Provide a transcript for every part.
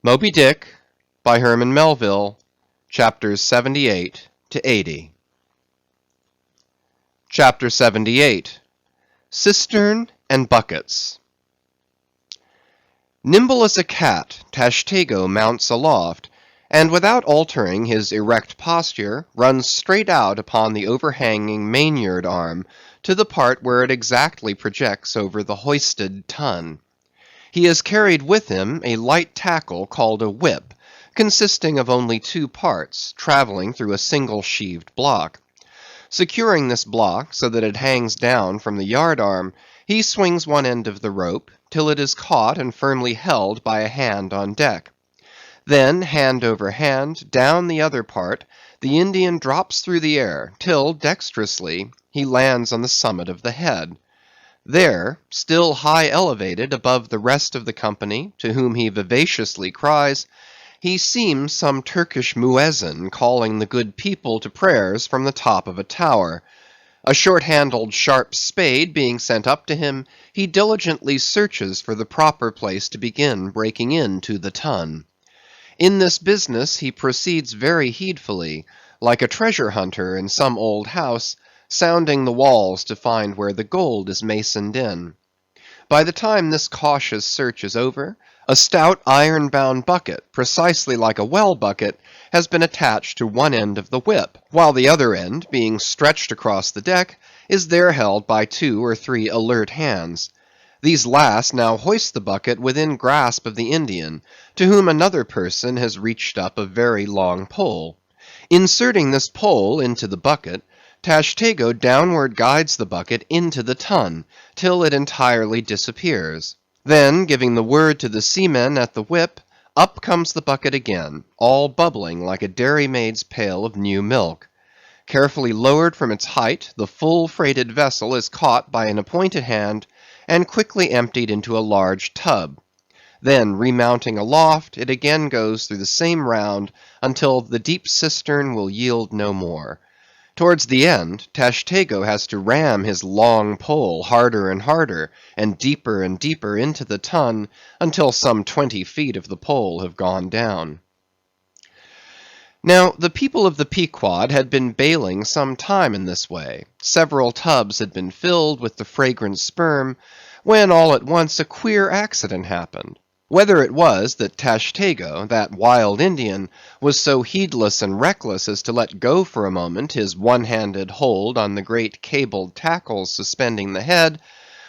Moby Dick by Herman Melville, chapters 78 to 80. Chapter 78, Cistern and Buckets. Nimble as a cat, Tashtego mounts aloft, and without altering his erect posture, runs straight out upon the overhanging mainyard arm to the part where it exactly projects over the hoisted tun. He has carried with him a light tackle called a whip, consisting of only two parts, travelling through a single sheaved block. Securing this block so that it hangs down from the yard arm, he swings one end of the rope till it is caught and firmly held by a hand on deck. Then, hand over hand, down the other part, the Indian drops through the air, till, dexterously, he lands on the summit of the head. There, still high elevated above the rest of the company, to whom he vivaciously cries, he seems some Turkish muezzin calling the good people to prayers from the top of a tower. A short-handled sharp spade being sent up to him, he diligently searches for the proper place to begin breaking into the tun. In this business he proceeds very heedfully, like a treasure hunter in some old house, sounding the walls to find where the gold is masoned in. By the time this cautious search is over, a stout iron-bound bucket, precisely like a well bucket, has been attached to one end of the whip, while the other end, being stretched across the deck, is there held by 2 or 3 alert hands. These last now hoist the bucket within grasp of the Indian, to whom another person has reached up a very long pole. Inserting this pole into the bucket, Tashtego downward guides the bucket into the tun, till it entirely disappears. Then, giving the word to the seamen at the whip, up comes the bucket again, all bubbling like a dairymaid's pail of new milk. Carefully lowered from its height, the full-freighted vessel is caught by an appointed hand, and quickly emptied into a large tub. Then, remounting aloft, it again goes through the same round, until the deep cistern will yield no more. Towards the end, Tashtego has to ram his long pole harder and deeper into the tun, until some 20 feet of the pole have gone down. Now, the people of the Pequod had been bailing some time in this way. Several tubs had been filled with the fragrant sperm, when all at once a queer accident happened. Whether it was that Tashtego, that wild Indian, was so heedless and reckless as to let go for a moment his one-handed hold on the great cabled tackles suspending the head,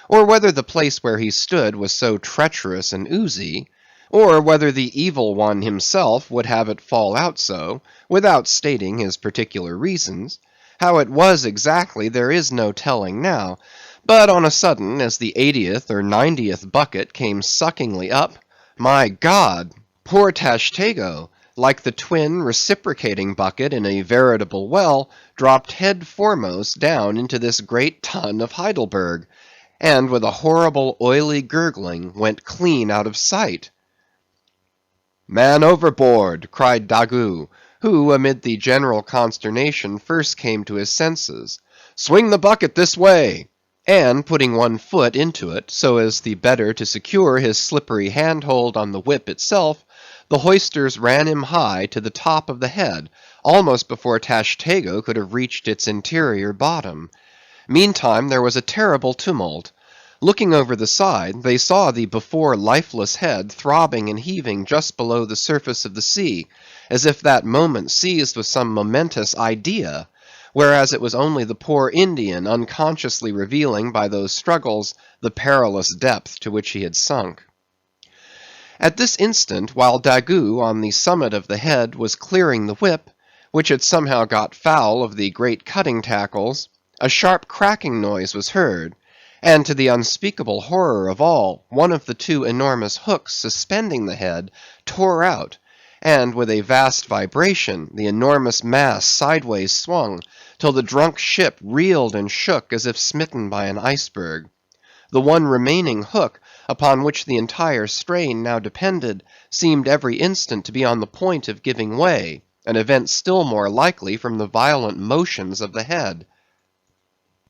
or whether the place where he stood was so treacherous and oozy, or whether the evil one himself would have it fall out so, without stating his particular reasons, how it was exactly there is no telling now, but on a sudden, as the 80th or 90th bucket came suckingly up, my God, poor Tashtego, like the twin reciprocating bucket in a veritable well, dropped head foremost down into this great tun of Heidelberg, and with a horrible oily gurgling went clean out of sight. "Man overboard!" cried Daggoo, who amid the general consternation first came to his senses. "Swing the bucket this way!" And putting one foot into it, so as the better to secure his slippery handhold on the whip itself, the hoisters ran him high to the top of the head, almost before Tashtego could have reached its interior bottom. Meantime there was a terrible tumult. Looking over the side, they saw the before lifeless head throbbing and heaving just below the surface of the sea, as if that moment seized with some momentous idea, whereas it was only the poor Indian unconsciously revealing by those struggles the perilous depth to which he had sunk. At this instant, while Daggoo on the summit of the head was clearing the whip, which had somehow got foul of the great cutting tackles, a sharp cracking noise was heard, and to the unspeakable horror of all, one of the 2 enormous hooks suspending the head tore out, and with a vast vibration the enormous mass sideways swung, till the drunk ship reeled and shook as if smitten by an iceberg. The one remaining hook, upon which the entire strain now depended, seemed every instant to be on the point of giving way, an event still more likely from the violent motions of the head.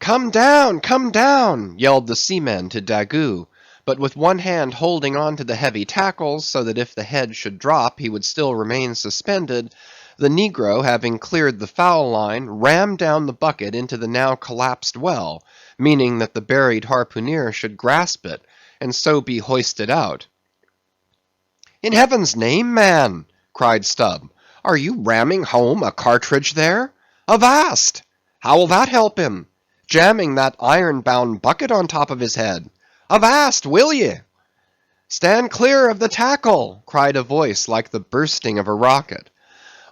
"Come down! Come down!" yelled the seamen to Daggoo, but with one hand holding on to the heavy tackles, so that if the head should drop he would still remain suspended, the negro, having cleared the foul line, rammed down the bucket into the now collapsed well, meaning that the buried harpooneer should grasp it, and so be hoisted out. "In heaven's name, man," cried Stubb, "are you ramming home a cartridge there? Avast! How will that help him? Jamming that iron-bound bucket on top of his head. Avast, will ye?" "Stand clear of the tackle," cried a voice like the bursting of a rocket.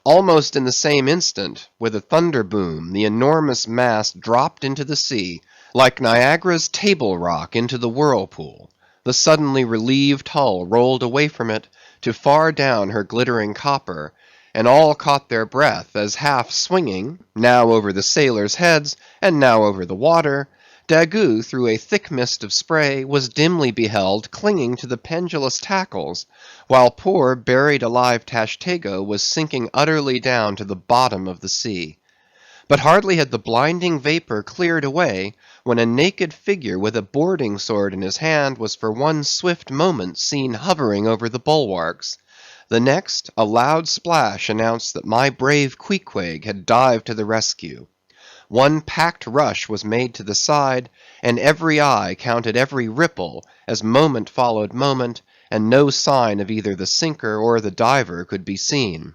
Almost in the same instant, with a thunder boom, the enormous mass dropped into the sea, like Niagara's Table Rock into the whirlpool. The suddenly relieved hull rolled away from it to far down her glittering copper, and all caught their breath as half swinging, now over the sailors' heads, and now over the water, Daggoo, through a thick mist of spray, was dimly beheld clinging to the pendulous tackles, while poor buried alive Tashtego was sinking utterly down to the bottom of the sea. But hardly had the blinding vapor cleared away, when a naked figure with a boarding sword in his hand was for one swift moment seen hovering over the bulwarks. The next, a loud splash announced that my brave Queequeg had dived to the rescue. One packed rush was made to the side, and every eye counted every ripple, as moment followed moment, and no sign of either the sinker or the diver could be seen.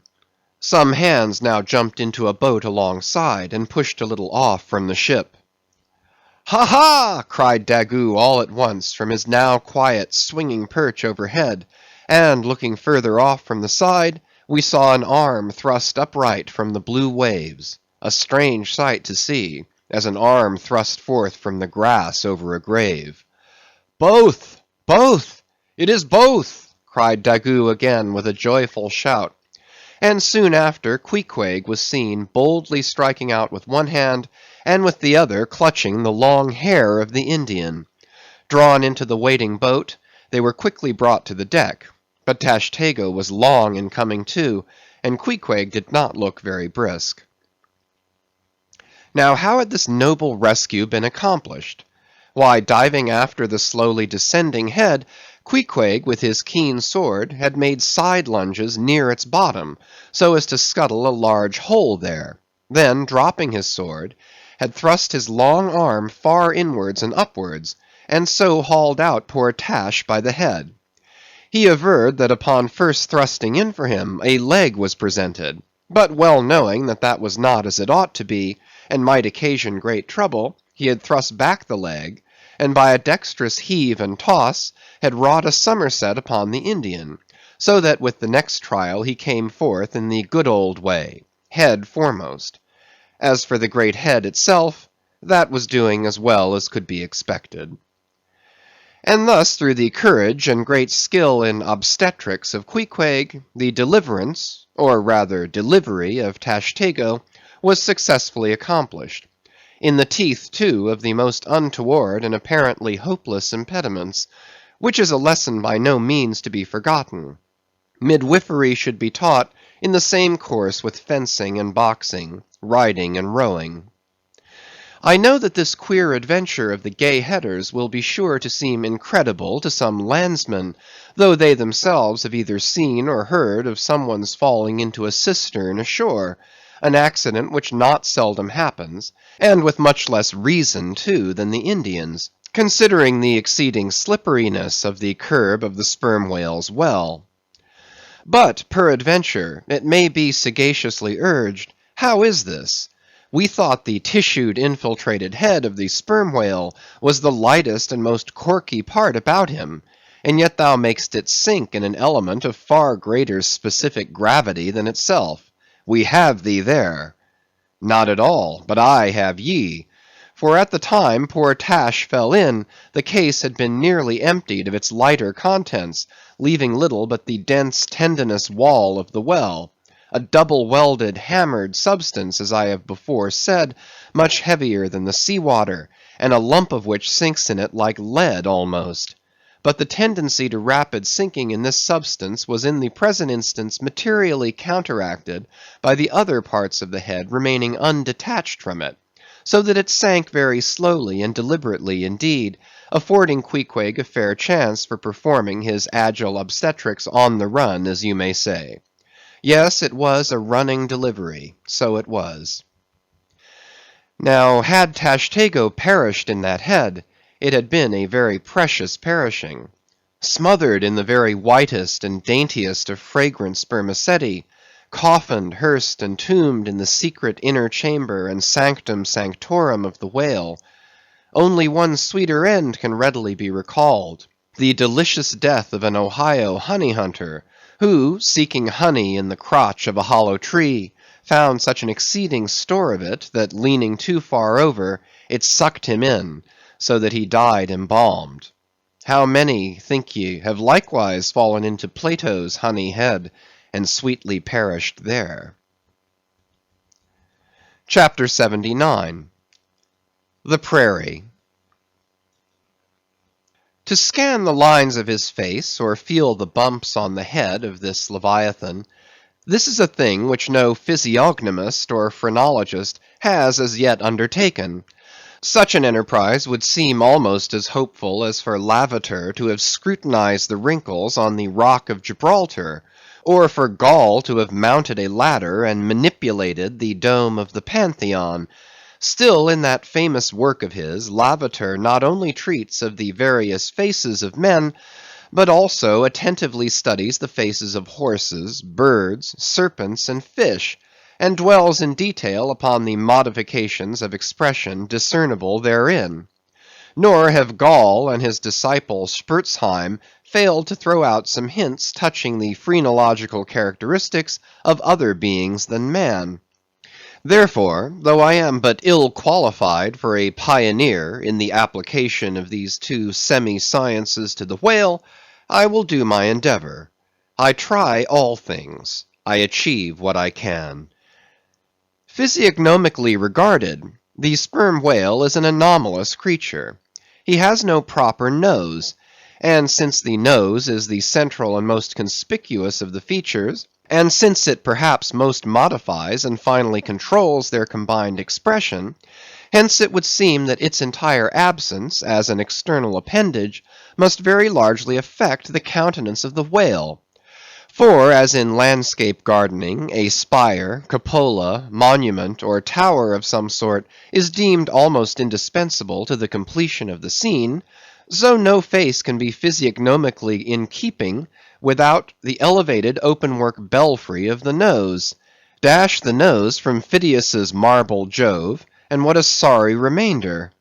Some hands now jumped into a boat alongside, and pushed a little off from the ship. "Ha, ha!" cried Daggoo all at once from his now quiet swinging perch overhead, and looking further off from the side, we saw an arm thrust upright from the blue waves. A strange sight to see, as an arm thrust forth from the grass over a grave. "Both! Both! It is both!" cried Daggoo again with a joyful shout. And soon after, Queequeg was seen boldly striking out with one hand, and with the other clutching the long hair of the Indian. Drawn into the waiting boat, they were quickly brought to the deck, but Tashtego was long in coming to, and Queequeg did not look very brisk. Now how had this noble rescue been accomplished? Why, diving after the slowly descending head, Queequeg, with his keen sword, had made side lunges near its bottom, so as to scuttle a large hole there. Then, dropping his sword, had thrust his long arm far inwards and upwards, and so hauled out poor Tash by the head. He averred that upon first thrusting in for him, a leg was presented, but well knowing that that was not as it ought to be, and might occasion great trouble, he had thrust back the leg, and by a dexterous heave and toss, had wrought a somerset upon the Indian, so that with the next trial he came forth in the good old way, head foremost. As for the great head itself, that was doing as well as could be expected. And thus, through the courage and great skill in obstetrics of Queequeg, the deliverance, or rather delivery of Tashtego, was successfully accomplished. In the teeth, too, of the most untoward and apparently hopeless impediments, which is a lesson by no means to be forgotten. Midwifery should be taught in the same course with fencing and boxing, riding and rowing. I know that this queer adventure of the Gay Headers will be sure to seem incredible to some landsmen, though they themselves have either seen or heard of someone's falling into a cistern ashore, an accident which not seldom happens, and with much less reason too than the Indians, considering the exceeding slipperiness of the curb of the sperm whale's well. But, peradventure, it may be sagaciously urged, how is this? We thought the tissued infiltrated head of the sperm whale was the lightest and most corky part about him, and yet thou makest it sink in an element of far greater specific gravity than itself. We have thee there. Not at all, but I have ye. For at the time poor Tash fell in, the case had been nearly emptied of its lighter contents, leaving little but the dense tendinous wall of the well, a double-welded, hammered substance, as I have before said, much heavier than the sea water, and a lump of which sinks in it like lead almost. But the tendency to rapid sinking in this substance was in the present instance materially counteracted by the other parts of the head remaining undetached from it, so that it sank very slowly and deliberately indeed, affording Queequeg a fair chance for performing his agile obstetrics on the run, as you may say. Yes, it was a running delivery, so it was. Now, had Tashtego perished in that head, it had been a very precious perishing. Smothered in the very whitest and daintiest of fragrant spermaceti, coffined, hearsed, and tombed in the secret inner chamber and sanctum sanctorum of the whale, only one sweeter end can readily be recalled, the delicious death of an Ohio honey hunter, who, seeking honey in the crotch of a hollow tree, found such an exceeding store of it, that leaning too far over, it sucked him in, so that he died embalmed. How many, think ye, have likewise fallen into Plato's honey head, and sweetly perished there? Chapter 79. The Prairie. To scan the lines of his face, or feel the bumps on the head of this Leviathan, this is a thing which no physiognomist or phrenologist has as yet undertaken. Such an enterprise would seem almost as hopeful as for Lavater to have scrutinized the wrinkles on the rock of Gibraltar, or for Gall to have mounted a ladder and manipulated the dome of the Pantheon. Still, in that famous work of his, Lavater not only treats of the various faces of men, but also attentively studies the faces of horses, birds, serpents, and fish, and dwells in detail upon the modifications of expression discernible therein. Nor have Gall and his disciple Spurzheim failed to throw out some hints touching the phrenological characteristics of other beings than man. Therefore, though I am but ill qualified for a pioneer in the application of these two semi-sciences to the whale, I will do my endeavor. I try all things. I achieve what I can. Physiognomically regarded, the sperm whale is an anomalous creature. He has no proper nose, and since the nose is the central and most conspicuous of the features, and since it perhaps most modifies and finally controls their combined expression, hence it would seem that its entire absence, as an external appendage, must very largely affect the countenance of the whale. For, as in landscape gardening, a spire, cupola, monument, or tower of some sort is deemed almost indispensable to the completion of the scene, so no face can be physiognomically in keeping without the elevated open-work belfry of the nose. Dash the nose from Phidias's marble Jove, and what a sorry remainder!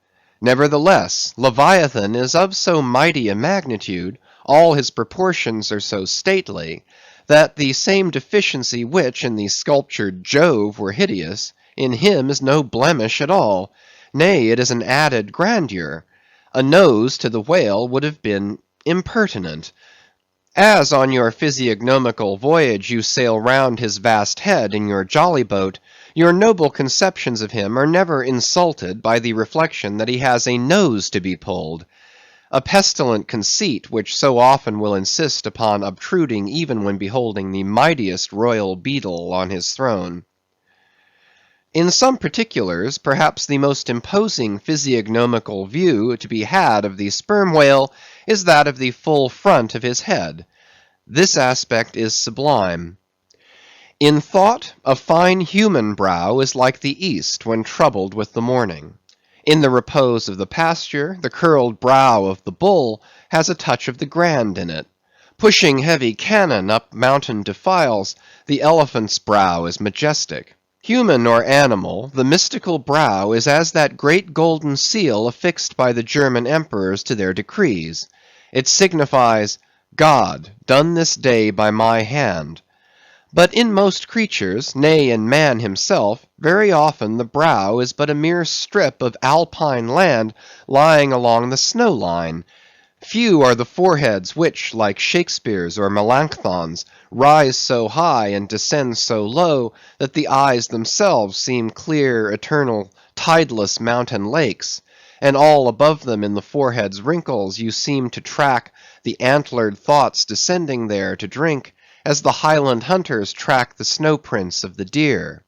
Nevertheless, Leviathan is of so mighty a magnitude, all his proportions are so stately, that the same deficiency which in the sculptured Jove were hideous, in him is no blemish at all; nay, it is an added grandeur. A nose to the whale would have been impertinent. As on your physiognomical voyage you sail round his vast head in your jolly boat, your noble conceptions of him are never insulted by the reflection that he has a nose to be pulled. A pestilent conceit which so often will insist upon obtruding even when beholding the mightiest royal beadle on his throne. In some particulars, perhaps the most imposing physiognomical view to be had of the sperm whale is that of the full front of his head. This aspect is sublime. In thought, a fine human brow is like the east when troubled with the morning. In the repose of the pasture, the curled brow of the bull has a touch of the grand in it. Pushing heavy cannon up mountain defiles, the elephant's brow is majestic. Human or animal, the mystical brow is as that great golden seal affixed by the German emperors to their decrees. It signifies, God, done this day by my hand. But in most creatures, nay, in man himself, very often the brow is but a mere strip of alpine land lying along the snow line. Few are the foreheads which, like Shakespeare's or Melanchthon's, rise so high and descend so low that the eyes themselves seem clear, eternal, tideless mountain lakes, and all above them in the forehead's wrinkles you seem to track the antlered thoughts descending there to drink, as the Highland hunters track the snow prints of the deer.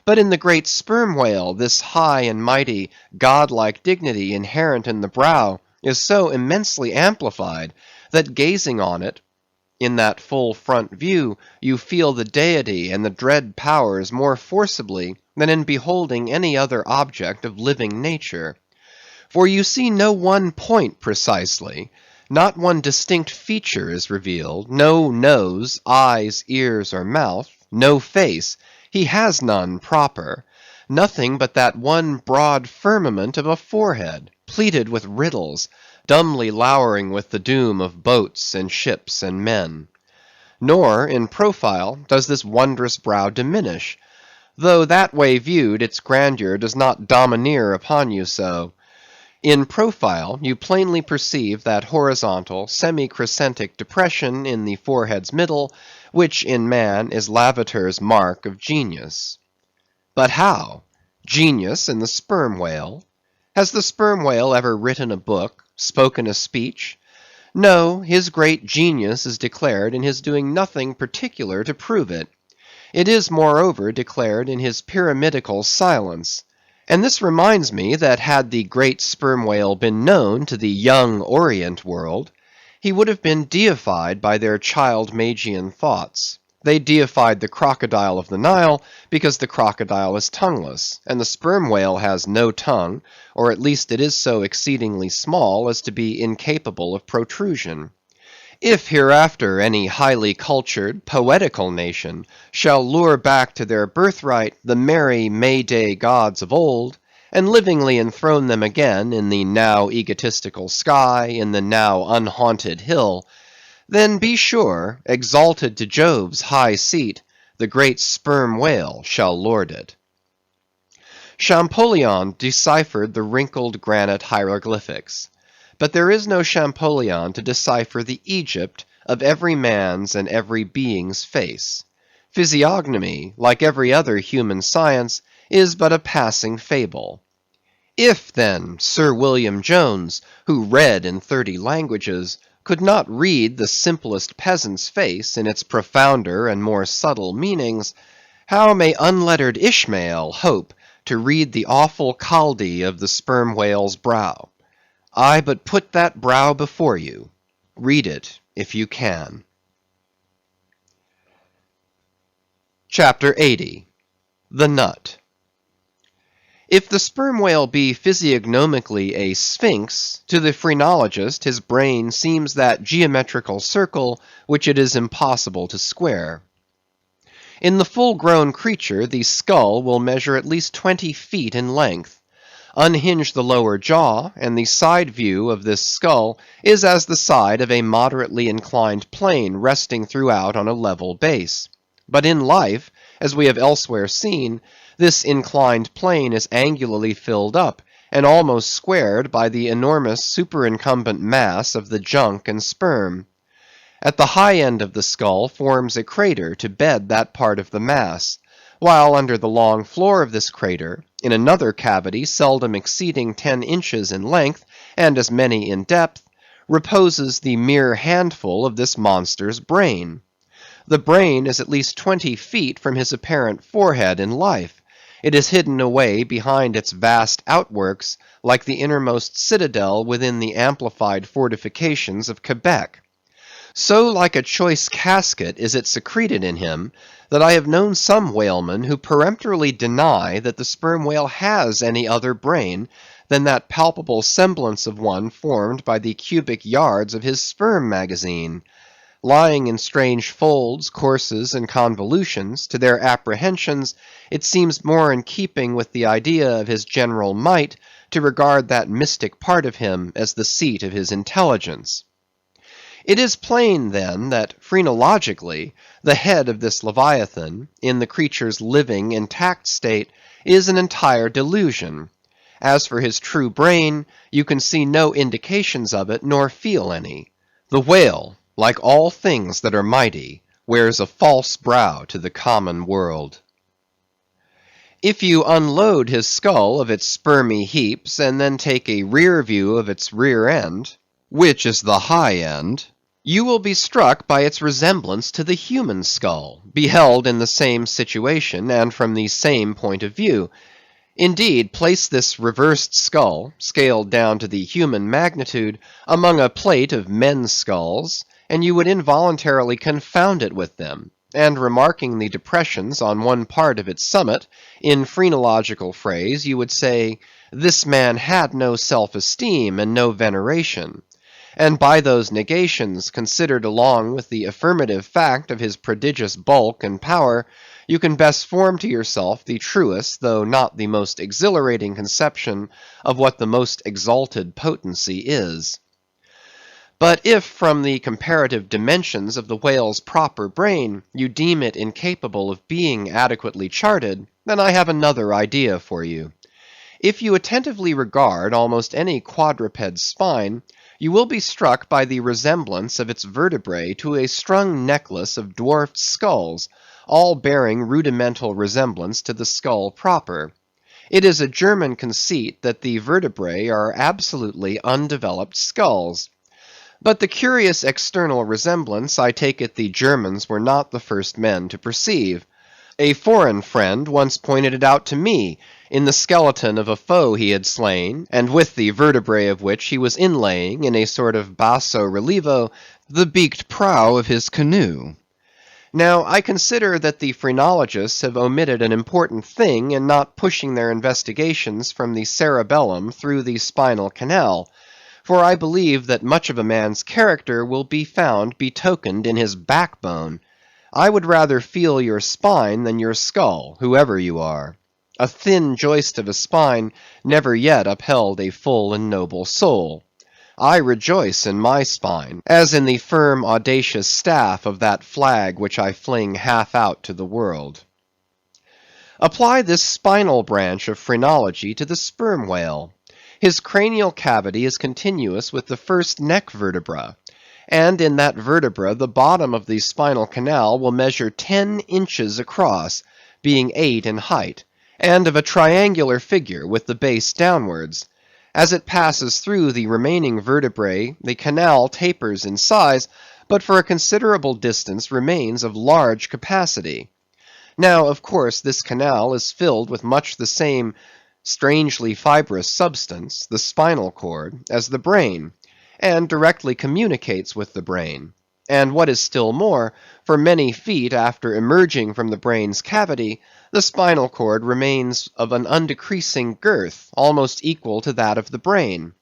But in the great sperm whale, this high and mighty, godlike dignity inherent in the brow is so immensely amplified, that gazing on it, in that full front view, you feel the deity and the dread powers more forcibly than in beholding any other object of living nature. For you see no one point precisely, not one distinct feature is revealed, no nose, eyes, ears, or mouth, no face, he has none proper, nothing but that one broad firmament of a forehead, pleated with riddles, dumbly lowering with the doom of boats and ships and men. Nor, in profile, does this wondrous brow diminish, though that way viewed its grandeur does not domineer upon you so. In profile, you plainly perceive that horizontal, semi-crescentic depression in the forehead's middle, which in man is Lavater's mark of genius. But how? Genius in the sperm whale? Has the sperm whale ever written a book, spoken a speech? No, his great genius is declared in his doing nothing particular to prove it. It is, moreover, declared in his pyramidical silence. And this reminds me that had the great sperm whale been known to the young Orient world, he would have been deified by their child Magian thoughts. They deified the crocodile of the Nile because the crocodile is tongueless, and the sperm whale has no tongue, or at least it is so exceedingly small as to be incapable of protrusion. If hereafter any highly cultured, poetical nation shall lure back to their birthright the merry May-day gods of old, and livingly enthrone them again in the now egotistical sky, in the now unhaunted hill, then be sure, exalted to Jove's high seat, the great sperm whale shall lord it. Champollion deciphered the wrinkled granite hieroglyphics. But there is no Champollion to decipher the Egypt of every man's and every being's face. Physiognomy, like every other human science, is but a passing fable. If, then, Sir William Jones, who read in 30 languages, could not read the simplest peasant's face in its profounder and more subtle meanings, how may unlettered Ishmael hope to read the awful Chaldee of the sperm whale's brow? I but put that brow before you. Read it, if you can. Chapter 80. The Nut. If the sperm whale be physiognomically a sphinx, to the phrenologist his brain seems that geometrical circle which it is impossible to square. In the full-grown creature the skull will measure at least 20 feet in length. Unhinge the lower jaw, and the side view of this skull is as the side of a moderately inclined plane resting throughout on a level base. But in life, as we have elsewhere seen, this inclined plane is angularly filled up, and almost squared by the enormous superincumbent mass of the junk and sperm. At the high end of the skull forms a crater to bed that part of the mass, while under the long floor of this crater, in another cavity seldom exceeding 10 inches in length, and as many in depth, reposes the mere handful of this monster's brain. The brain is at least 20 feet from his apparent forehead in life. It is hidden away behind its vast outworks, like the innermost citadel within the amplified fortifications of Quebec. So like a choice casket is it secreted in him, that I have known some whalemen who peremptorily deny that the sperm whale has any other brain than that palpable semblance of one formed by the cubic yards of his sperm magazine. Lying in strange folds, courses, and convolutions, to their apprehensions, it seems more in keeping with the idea of his general might to regard that mystic part of him as the seat of his intelligence. It is plain, then, that phrenologically, the head of this Leviathan, in the creature's living, intact state, is an entire delusion. As for his true brain, you can see no indications of it, nor feel any. The whale, like all things that are mighty, wears a false brow to the common world. If you unload his skull of its spermy heaps, and then take a rear view of its rear end, which is the high end, you will be struck by its resemblance to the human skull, beheld in the same situation and from the same point of view. Indeed, place this reversed skull, scaled down to the human magnitude, among a plate of men's skulls, and you would involuntarily confound it with them, and remarking the depressions on one part of its summit, in phrenological phrase, you would say, this man had no self-esteem and no veneration. And by those negations, considered along with the affirmative fact of his prodigious bulk and power, you can best form to yourself the truest, though not the most exhilarating conception of what the most exalted potency is. But if from the comparative dimensions of the whale's proper brain, you deem it incapable of being adequately charted, then I have another idea for you. If you attentively regard almost any quadruped's spine, you will be struck by the resemblance of its vertebrae to a strung necklace of dwarfed skulls, all bearing rudimental resemblance to the skull proper. It is a German conceit that the vertebrae are absolutely undeveloped skulls. But the curious external resemblance, I take it the Germans were not the first men to perceive. A foreign friend once pointed it out to me, in the skeleton of a foe he had slain, and with the vertebrae of which he was inlaying, in a sort of basso relievo, the beaked prow of his canoe. Now, I consider that the phrenologists have omitted an important thing in not pushing their investigations from the cerebellum through the spinal canal, for I believe that much of a man's character will be found betokened in his backbone. I would rather feel your spine than your skull, whoever you are. A thin joist of a spine never yet upheld a full and noble soul. I rejoice in my spine, as in the firm audacious staff of that flag which I fling half out to the world. Apply this spinal branch of phrenology to the sperm whale. His cranial cavity is continuous with the first neck vertebra, and in that vertebra the bottom of the spinal canal will measure 10 inches across, being 8 in height, and of a triangular figure with the base downwards. As it passes through the remaining vertebrae, the canal tapers in size, but for a considerable distance remains of large capacity. Now, of course, this canal is filled with much the same strangely fibrous substance, the spinal cord, as the brain, and directly communicates with the brain. And what is still more, for many feet after emerging from the brain's cavity, the spinal cord remains of an undecreasing girth, almost equal to that of the brain.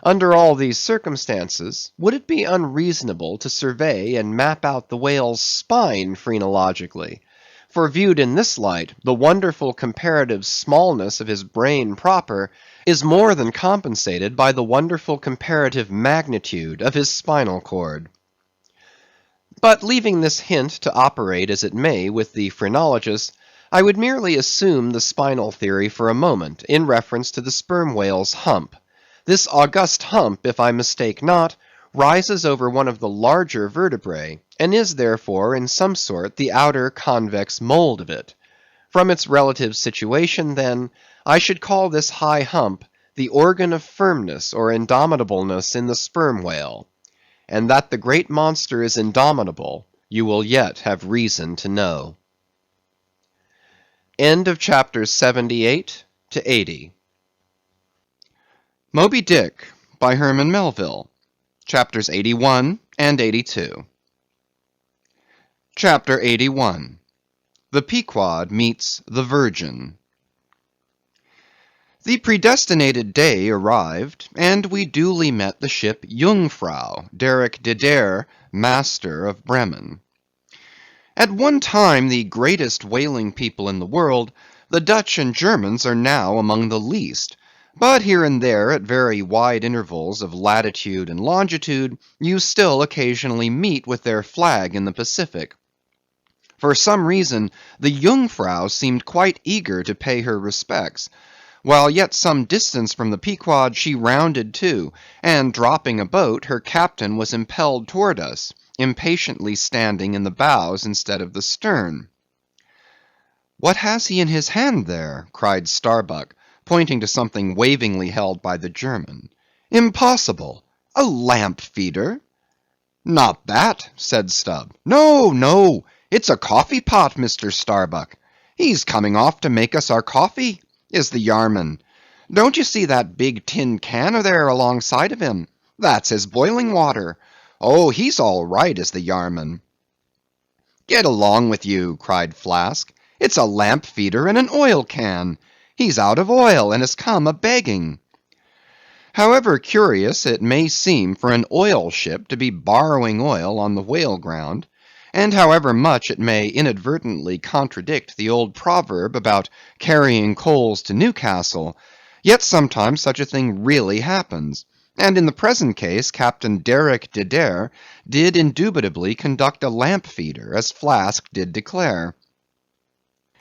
Under all these circumstances, would it be unreasonable to survey and map out the whale's spine phrenologically? For viewed in this light, the wonderful comparative smallness of his brain proper is more than compensated by the wonderful comparative magnitude of his spinal cord. But leaving this hint to operate as it may with the phrenologist, I would merely assume the spinal theory for a moment, in reference to the sperm whale's hump. This august hump, if I mistake not, rises over one of the larger vertebrae, and is therefore in some sort the outer convex mold of it. From its relative situation, then, I should call this high hump the organ of firmness or indomitableness in the sperm whale. And that the great monster is indomitable, you will yet have reason to know. End of chapters 78 to 80. Moby Dick by Herman Melville. Chapters 81 and 82. Chapter 81. The Pequod Meets the Virgin. The predestinated day arrived, and we duly met the ship Jungfrau, Derrick de Der, master of Bremen. At one time the greatest whaling people in the world, the Dutch and Germans are now among the least. But here and there, at very wide intervals of latitude and longitude, you still occasionally meet with their flag in the Pacific. For some reason, the Jungfrau seemed quite eager to pay her respects. While yet some distance from the Pequod, she rounded to, and dropping a boat, her captain was impelled toward us, impatiently standing in the bows instead of the stern. "What has he in his hand there?" cried Starbuck, pointing to something wavingly held by the German. "Impossible! A lamp feeder!" "Not that," said Stubb. "No, no, it's a coffee pot, Mr. Starbuck. He's coming off to make us our coffee, is the Yarman. Don't you see that big tin can there alongside of him? That's his boiling water. Oh, he's all right, is the Yarman." "Get along with you," cried Flask. "It's a lamp feeder and an oil can. He's out of oil and has come a-begging." However curious it may seem for an oil ship to be borrowing oil on the whale ground, and however much it may inadvertently contradict the old proverb about carrying coals to Newcastle, yet sometimes such a thing really happens, and in the present case Captain Derrick Deder did indubitably conduct a lamp feeder, as Flask did declare.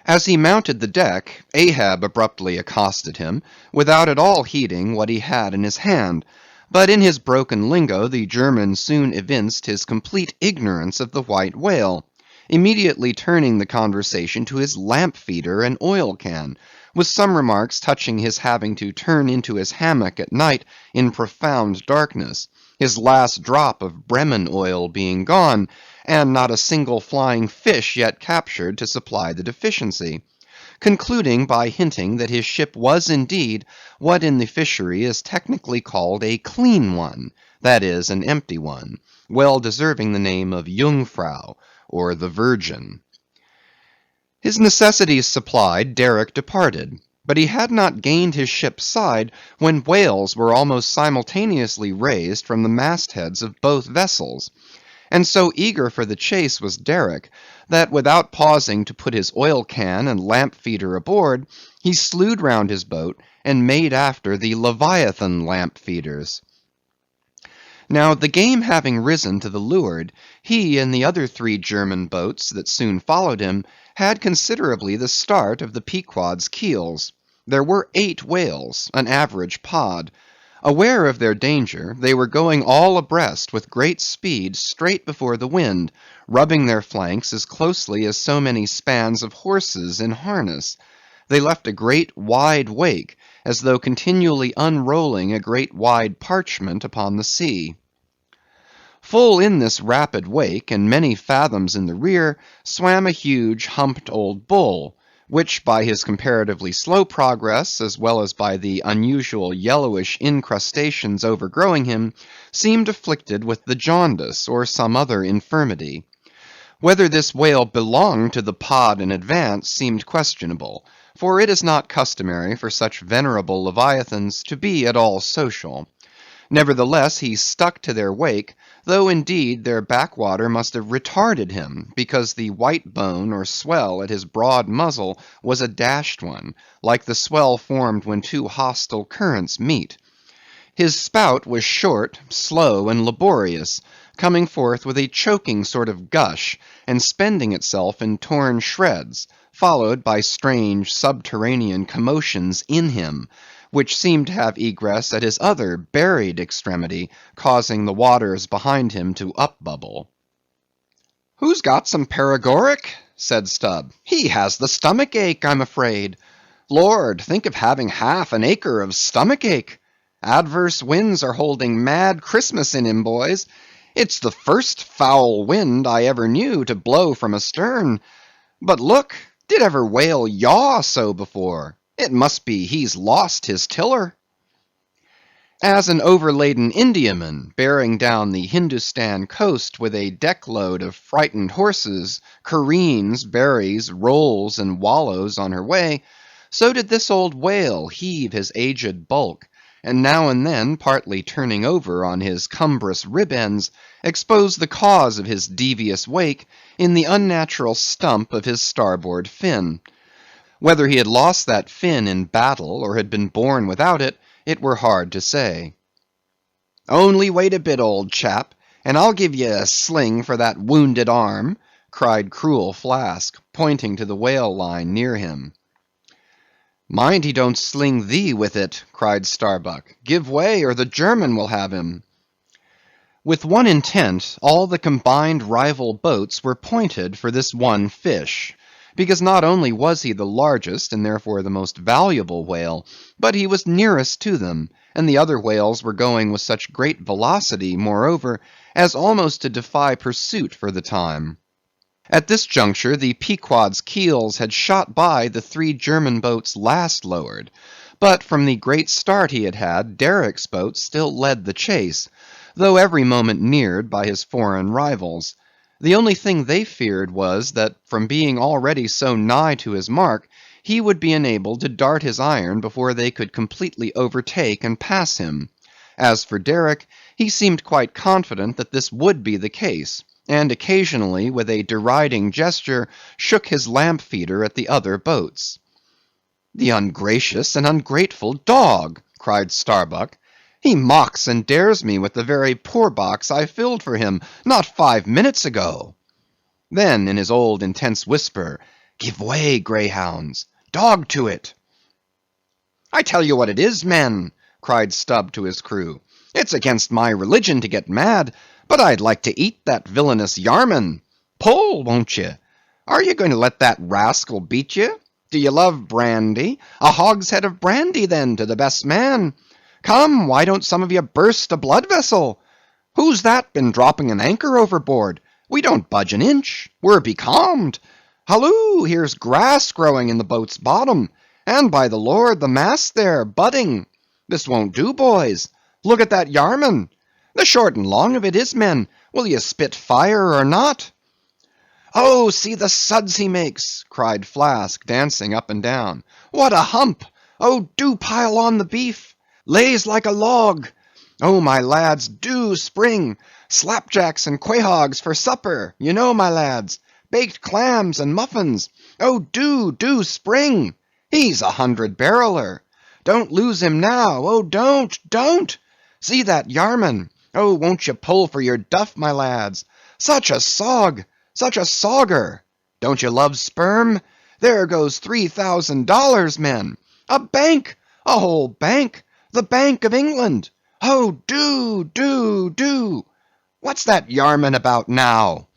As he mounted the deck, Ahab abruptly accosted him, without at all heeding what he had in his hand; but in his broken lingo the German soon evinced his complete ignorance of the white whale, immediately turning the conversation to his lamp feeder and oil can, with some remarks touching his having to turn into his hammock at night in profound darkness, his last drop of Bremen oil being gone, and not a single flying fish yet captured to supply the deficiency; concluding by hinting that his ship was indeed what in the fishery is technically called a clean one, that is, an empty one, well deserving the name of Jungfrau, or the Virgin. His necessities supplied, Derick departed; but he had not gained his ship's side when whales were almost simultaneously raised from the mastheads of both vessels; and so eager for the chase was Derick, that without pausing to put his oil can and lamp feeder aboard, he slewed round his boat and made after the Leviathan lamp feeders. Now the game having risen to the leeward, he and the other 3 German boats that soon followed him had considerably the start of the Pequod's keels. There were 8 whales, an average pod. Aware of their danger, they were going all abreast with great speed straight before the wind, rubbing their flanks as closely as so many spans of horses in harness. They left a great wide wake, as though continually unrolling a great wide parchment upon the sea. Full in this rapid wake, and many fathoms in the rear, swam a huge humped old bull, which by his comparatively slow progress, as well as by the unusual yellowish incrustations overgrowing him, seemed afflicted with the jaundice, or some other infirmity. Whether this whale belonged to the pod in advance seemed questionable, for it is not customary for such venerable leviathans to be at all social. Nevertheless he stuck to their wake, though indeed their backwater must have retarded him, because the white bone or swell at his broad muzzle was a dashed one, like the swell formed when 2 hostile currents meet. His spout was short, slow, and laborious, coming forth with a choking sort of gush, and spending itself in torn shreds, followed by strange subterranean commotions in him, which seemed to have egress at his other buried extremity, causing the waters behind him to upbubble. "Who's got some paregoric?" said Stubb. "He has the stomach ache, I'm afraid. Lord, think of having half an acre of stomach ache! Adverse winds are holding mad Christmas in him, boys. It's the first foul wind I ever knew to blow from astern. But look, did ever whale yaw so before? It must be he's lost his tiller." As an overladen Indiaman, bearing down the Hindustan coast with a deck-load of frightened horses, careens, buries, rolls, and wallows on her way, so did this old whale heave his aged bulk, and now and then, partly turning over on his cumbrous rib ends, expose the cause of his devious wake in the unnatural stump of his starboard fin. Whether he had lost that fin in battle, or had been born without it, it were hard to say. "Only wait a bit, old chap, and I'll give ye a sling for that wounded arm," cried cruel Flask, pointing to the whale line near him. "Mind he don't sling thee with it," cried Starbuck. "Give way, or the German will have him." With one intent, all the combined rival boats were pointed for this one fish, because not only was he the largest and therefore the most valuable whale, but he was nearest to them, and the other whales were going with such great velocity, moreover, as almost to defy pursuit for the time. At this juncture the Pequod's keels had shot by the 3 German boats last lowered, but from the great start he had had, Derick's boat still led the chase, though every moment neared by his foreign rivals. The only thing they feared was, that from being already so nigh to his mark, he would be enabled to dart his iron before they could completely overtake and pass him. As for Derick, he seemed quite confident that this would be the case, and occasionally, with a deriding gesture, shook his lamp feeder at the other boats. "The ungracious and ungrateful dog!" cried Starbuck. "He mocks and dares me with the very poor box I filled for him not 5 minutes ago." Then, in his old intense whisper, "Give way, greyhounds! Dog to it!" "I tell you what it is, men," cried Stubb to his crew, "it's against my religion to get mad, but I'd like to eat that villainous Yarman. Pull, won't ye? Are you going to let that rascal beat ye? Do you love brandy? A hogshead of brandy, then, to the best man. Come, why don't some of you burst a blood vessel? Who's that been dropping an anchor overboard? We don't budge an inch. We're becalmed. Halloo, here's grass growing in the boat's bottom, and by the Lord, the mast there, budding. This won't do, boys. Look at that Yarman. The short and long of it is, men, will you spit fire or not?" "Oh, see the suds he makes!" cried Flask, dancing up and down. "What a hump! Oh, do pile on the beef! Lays like a log! Oh, my lads, do spring! Slapjacks and quahogs for supper, you know, my lads! Baked clams and muffins! Oh, do spring! He's 100-barreler! Don't lose him now! Oh, don't! See that Yarman! Oh, won't you pull for your duff, my lads? Such a sog! Such a sogger! Don't you love sperm? There goes $3,000, men! A bank! A whole bank! The Bank of England! Oh, do! What's that Yarman about now?"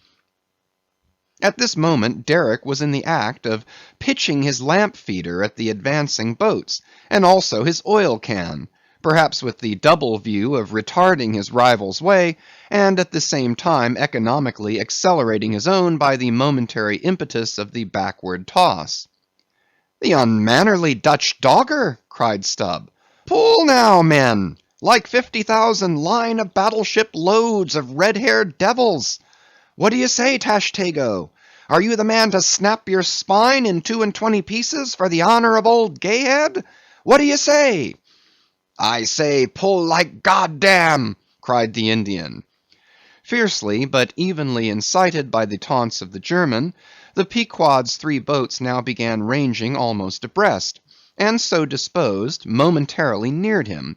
At this moment Derick was in the act of pitching his lamp feeder at the advancing boats, and also his oil can, perhaps with the double view of retarding his rival's way, and at the same time economically accelerating his own by the momentary impetus of the backward toss. "The unmannerly Dutch dogger!" cried Stubb. "Pull now, men! Like 50,000 line of battleship loads of red-haired devils! What do you say, Tashtego? Are you the man to snap your spine in 22 pieces for the honor of old Gayhead? What do you say?" "I say, pull like goddamn!" cried the Indian. Fiercely but evenly incited by the taunts of the German, the Pequod's 3 boats now began ranging almost abreast, and so disposed, momentarily neared him,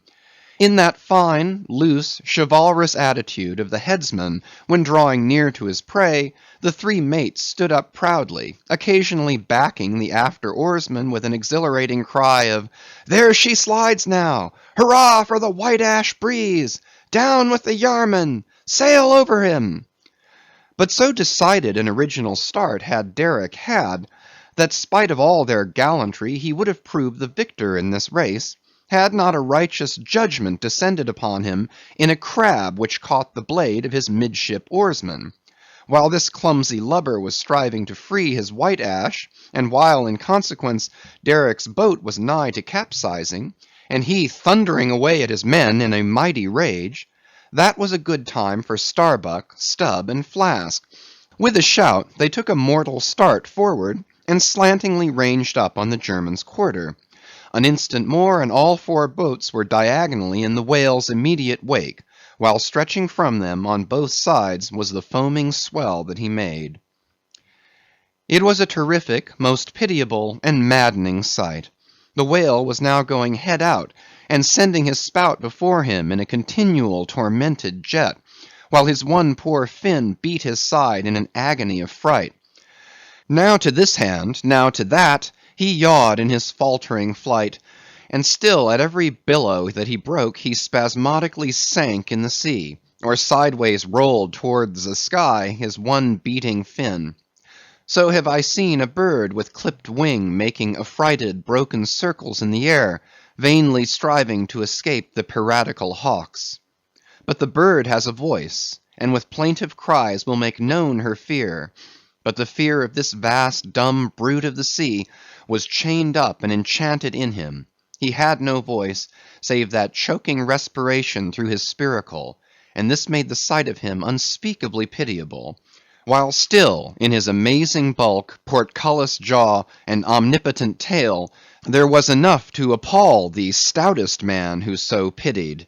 in that fine, loose, chivalrous attitude of the headsman when drawing near to his prey. The 3 mates stood up proudly, occasionally backing the after oarsman with an exhilarating cry of, "There she slides now! Hurrah for the white ash breeze! Down with the Yarman! Sail over him!" But so decided an original start had Derick had, that spite of all their gallantry he would have proved the victor in this race, had not a righteous judgment descended upon him in a crab which caught the blade of his midship oarsman. While this clumsy lubber was striving to free his white ash, and while in consequence Derick's boat was nigh to capsizing, and he thundering away at his men in a mighty rage, that was a good time for Starbuck, Stubb, and Flask. With a shout they took a mortal start forward, and slantingly ranged up on the German's quarter. An instant more, and all 4 boats were diagonally in the whale's immediate wake, while stretching from them on both sides was the foaming swell that he made. It was a terrific, most pitiable, and maddening sight. The whale was now going head out, and sending his spout before him in a continual tormented jet, while his one poor fin beat his side in an agony of fright. Now to this hand, now to that, he yawed in his faltering flight, and still at every billow that he broke he spasmodically sank in the sea, or sideways rolled towards the sky his one beating fin. So have I seen a bird with clipped wing making affrighted, broken circles in the air, vainly striving to escape the piratical hawks. But the bird has a voice, and with plaintive cries will make known her fear. But the fear of this vast, dumb brute of the sea was chained up and enchanted in him. He had no voice, save that choking respiration through his spiracle, and this made the sight of him unspeakably pitiable. While still, in his amazing bulk, portcullis jaw, and omnipotent tail, there was enough to appall the stoutest man who so pitied.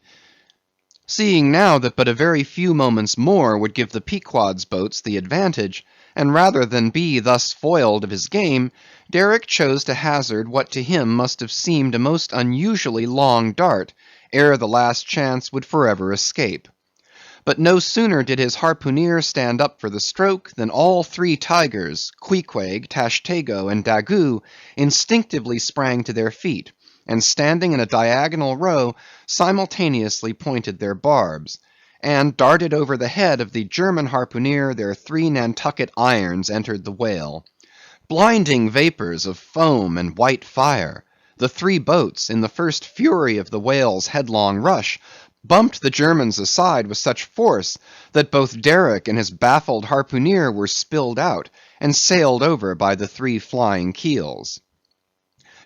Seeing now that but a very few moments more would give the Pequod's boats the advantage, and rather than be thus foiled of his game, Derick chose to hazard what to him must have seemed a most unusually long dart, ere the last chance would forever escape. But no sooner did his harpooneer stand up for the stroke, than all three tigers, Queequeg, Tashtego, and Daggoo, instinctively sprang to their feet, and standing in a diagonal row, simultaneously pointed their barbs. And darted over the head of the German harpooneer, their three Nantucket irons entered the whale. Blinding vapors of foam and white fire. The three boats, in the first fury of the whale's headlong rush, bumped the Germans aside with such force, that both Derick and his baffled harpooneer were spilled out, and sailed over by the three flying keels.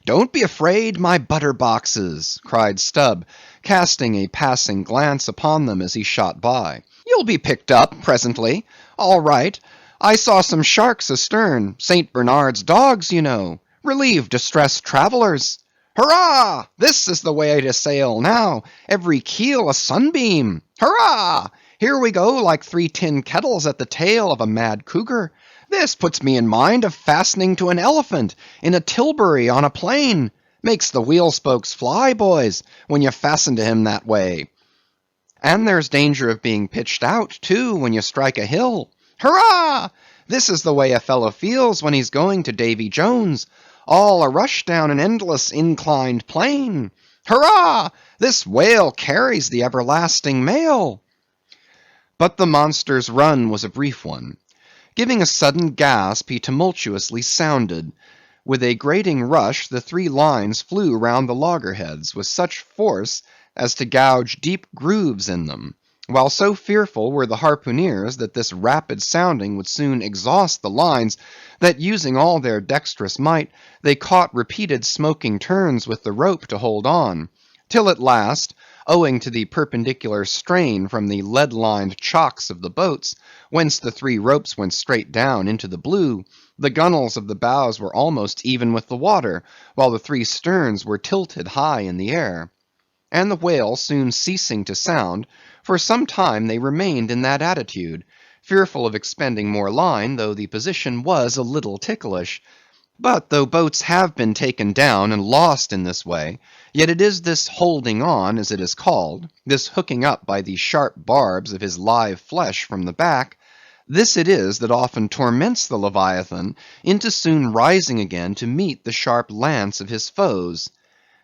"Don't be afraid, my butter boxes," cried Stubb, casting a passing glance upon them as he shot by. "You'll be picked up presently. All right. I saw some sharks astern, St. Bernard's dogs, you know. Relieve distressed travellers. Hurrah! This is the way to sail now, every keel a sunbeam. Hurrah! Here we go like three tin kettles at the tail of a mad cougar. This puts me in mind of fastening to an elephant in a tilbury on a plain. Makes the wheel spokes fly, boys, when you fasten to him that way. And there's danger of being pitched out, too, when you strike a hill. Hurrah! This is the way a fellow feels when he's going to Davy Jones. All a rush down an endless inclined plane. Hurrah! This whale carries the everlasting mail." But the monster's run was a brief one. Giving a sudden gasp, he tumultuously sounded. With a grating rush, the three lines flew round the loggerheads with such force as to gouge deep grooves in them, while so fearful were the harpooneers that this rapid sounding would soon exhaust the lines, that using all their dexterous might, they caught repeated smoking turns with the rope to hold on, till at last, owing to the perpendicular strain from the lead-lined chocks of the boats, whence the three ropes went straight down into the blue, the gunwales of the bows were almost even with the water, while the three sterns were tilted high in the air. And the whale soon ceasing to sound, for some time they remained in that attitude, fearful of expending more line, though the position was a little ticklish. But though boats have been taken down and lost in this way, yet it is this holding on, as it is called, this hooking up by the sharp barbs of his live flesh from the back, this it is that often torments the Leviathan into soon rising again to meet the sharp lance of his foes.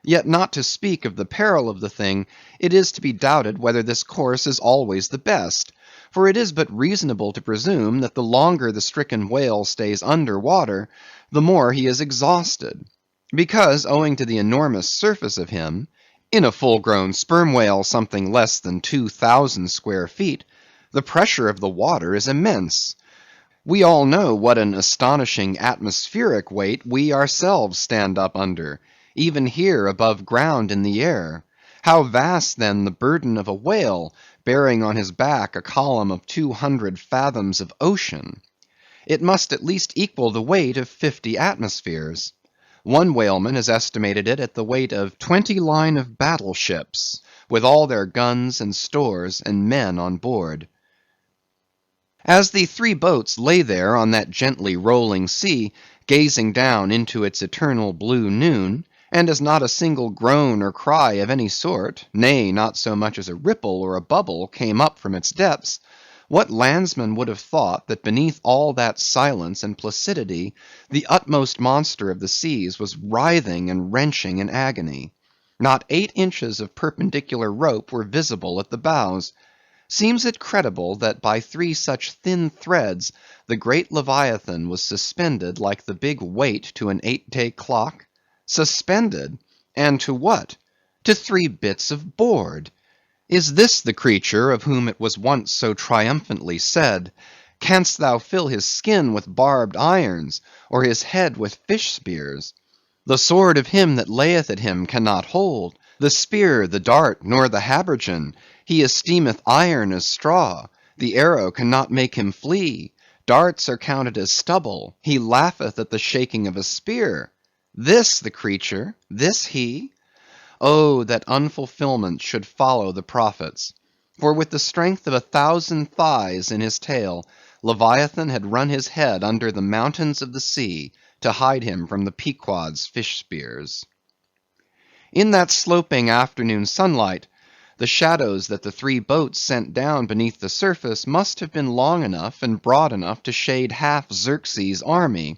Yet not to speak of the peril of the thing, it is to be doubted whether this course is always the best, for it is but reasonable to presume that the longer the stricken whale stays under water, the more he is exhausted; because, owing to the enormous surface of him, in a full-grown sperm whale something less than 2,000 square feet, the pressure of the water is immense. We all know what an astonishing atmospheric weight we ourselves stand up under, even here above ground in the air. How vast then the burden of a whale, bearing on his back a column of 200 fathoms of ocean. It must at least equal the weight of 50 atmospheres. One whaleman has estimated it at the weight of 20 line of battleships, with all their guns and stores and men on board. As the three boats lay there on that gently rolling sea, gazing down into its eternal blue noon, and as not a single groan or cry of any sort, nay, not so much as a ripple or a bubble came up from its depths, what landsman would have thought that beneath all that silence and placidity, the utmost monster of the seas was writhing and wrenching in agony? Not 8 inches of perpendicular rope were visible at the bows. Seems it credible that by 3 such thin threads the great Leviathan was suspended like the big weight to an 8-day clock? Suspended? And to what? To 3 bits of board! Is this the creature of whom it was once so triumphantly said, "Canst thou fill his skin with barbed irons, or his head with fish spears? The sword of him that layeth at him cannot hold, the spear, the dart, nor the habergeon. He esteemeth iron as straw, the arrow cannot make him flee. Darts are counted as stubble, he laugheth at the shaking of a spear." This the creature? This he? Oh, that unfulfilment should follow the prophets! For with the strength of 1,000 thighs in his tail, Leviathan had run his head under the mountains of the sea to hide him from the Pequod's fish spears. In that sloping afternoon sunlight, the shadows that the 3 boats sent down beneath the surface must have been long enough and broad enough to shade half Xerxes' army.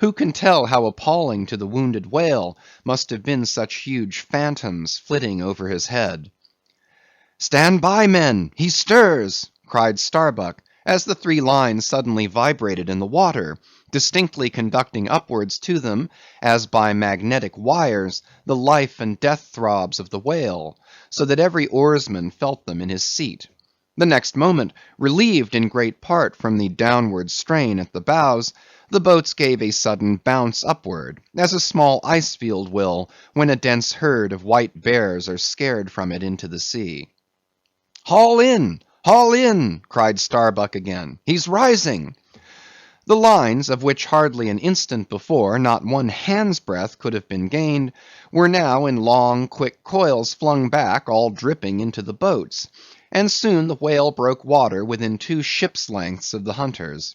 Who can tell how appalling to the wounded whale must have been such huge phantoms flitting over his head? "Stand by, men! He stirs!" cried Starbuck, as the 3 lines suddenly vibrated in the water, distinctly conducting upwards to them, as by magnetic wires, the life and death throbs of the whale, so that every oarsman felt them in his seat. The next moment, relieved in great part from the downward strain at the bows, the boats gave a sudden bounce upward, as a small ice field will when a dense herd of white bears are scared from it into the sea. "Haul in! Haul in!" cried Starbuck again. "He's rising!" The lines, of which hardly an instant before not one hand's breadth could have been gained, were now in long, quick coils flung back, all dripping into the boats, and soon the whale broke water within 2 ships' lengths of the hunters.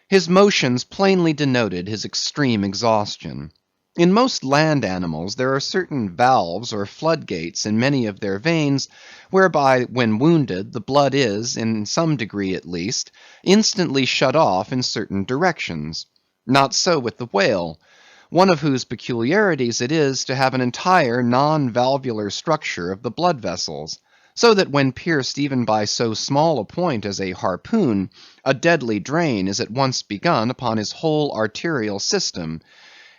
His motions plainly denoted his extreme exhaustion. In most land animals there are certain valves or floodgates in many of their veins, whereby when wounded the blood is, in some degree at least, instantly shut off in certain directions. Not so with the whale, one of whose peculiarities it is to have an entire non-valvular structure of the blood vessels, so that when pierced even by so small a point as a harpoon, a deadly drain is at once begun upon his whole arterial system,